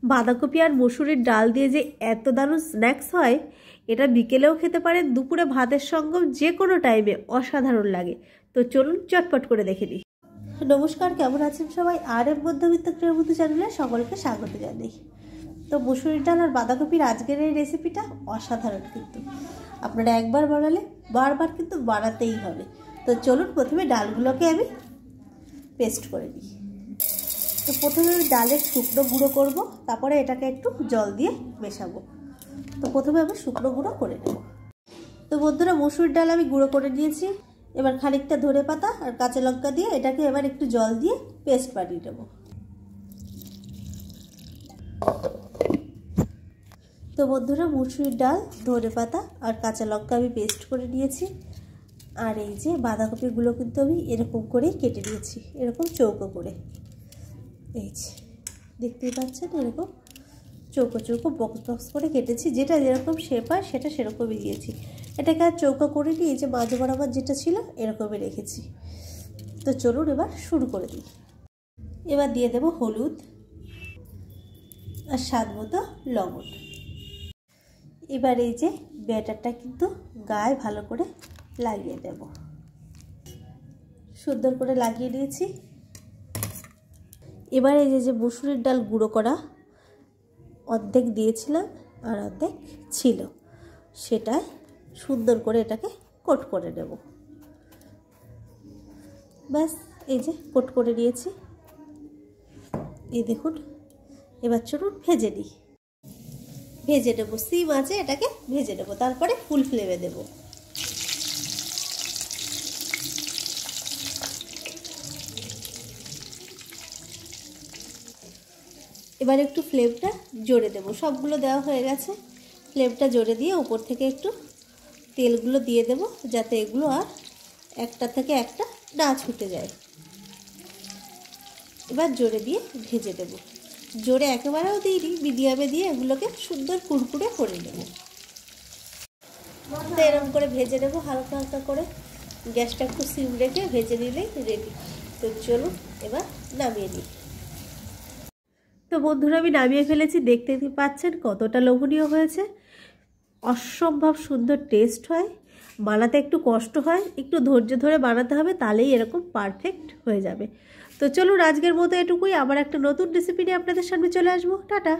বাঁধাকপি আর মসুরির ডাল দিয়ে যে এত দারুণ স্ন্যাক্স হয়, এটা বিকেলেও খেতে পারেন, দুপুরে ভাতের সঙ্গেও যে কোনো টাইমে অসাধারণ লাগে। তো চলুন চটপট করে দেখে নিই। নমস্কার, কেমন আছেন সবাই? আর এর মধ্যবিত্ত গৃহবধূ চ্যানেলে সকলকে স্বাগত জানাই। তো মসুরির ডাল আর বাঁধাকপির আজকের এই রেসিপিটা অসাধারণ, কিন্তু আপনারা একবার বানালে বারবার কিন্তু বানাতেই হবে। তো চলুন প্রথমে ডালগুলোকে আমি পেস্ট করে নিই। তো প্রথমে আমি ডালের শুকনো গুঁড়ো করব, তারপরে এটাকে একটু জল দিয়ে মেশাবো। তো প্রথমে আমি শুকনো গুঁড়ো করে নেব। তো বন্ধুরা, মসুর ডাল আমি গুঁড়ো করে নিয়েছি। এবার খানিকটা ধনেপাতা আর কাঁচা লঙ্কা দিয়ে এটাকে এবার একটু জল দিয়ে পেস্ট বানিয়ে নেব। তো বন্ধুরা, মসুর ডাল, ধনেপাতা আর কাঁচা লঙ্কা আমি পেস্ট করে নিয়েছি। আর এই যে বাঁধাকপিগুলো কিন্তু আমি এরকম করেই কেটে নিয়েছি, এরকম চৌকো করে। এই যে দেখতেই পাচ্ছেন, এরকম চৌকো চৌকো বক্স বক্স করে কেটেছি। যেটা যেরকম শেপ হয় সেটা সেরকমই দিয়েছি। এটাকে আর চৌকো করে নিয়ে যে মাঝ বরাবর যেটা ছিল এরকমই রেখেছি। তো চলুন এবার শুরু করে দিই। এবার দিয়ে দেব হলুদ আর স্বাদ মতো লবণ। এবার এই যে ব্যাটারটা কিন্তু গায়ে ভালো করে লাগিয়ে দেব। সুন্দর করে লাগিয়ে দিয়েছি। এবার এই যে মসুরির ডাল গুঁড়ো করা অর্ধেক দিয়েছিলাম আর অর্ধেক ছিল, সেটা সুন্দর করে এটাকে কোট করে নেব। ব্যাস, এই যে কোট করে নিয়েছি। এই দেখুন, এবার চলুন ভেজে নিই। ভেজে নেব, সিম আছে, এটাকে ভেজে নেব, তারপরে ফুল ফ্লেমে দেব। এবার একটু ফ্লেমটা জোরে দেব। সবগুলো দেওয়া হয়ে গেছে, ফ্লেমটা জোরে দিয়ে ওপর থেকে একটু তেলগুলো দিয়ে দেব, যাতে এগুলো আর একটা থেকে একটা না ছুটে যায়। এবার জোরে দিয়ে ভেজে দেব। জোরে একেবারেও দিইনি, মিডিয়ামে দিয়ে এগুলোকে সুন্দর কুড়কুড়ে করে নেব। তো এরকম করে ভেজে নেব হালকা হালকা করে, গ্যাসটা একটু সিম রেখে ভেজে নিলেই রেডি। তো চলুন এবার নামিয়ে নিই। তো বন্ধুরা, আমি নামিয়ে ফেলেছি। দেখতে পাচ্ছেন কতটা লোভনীয় হয়েছে। অসম্ভব সুন্দর টেস্ট হয়। বানাতে একটু কষ্ট হয়, একটু ধৈর্য ধরে বানাতে হবে, তাহলেই এরকম পারফেক্ট হয়ে যাবে। তো চলুন আজকের মতো এটুকুই। আবার একটা নতুন রেসিপি নিয়ে আপনাদের সামনে চলে আসবো। টাটা।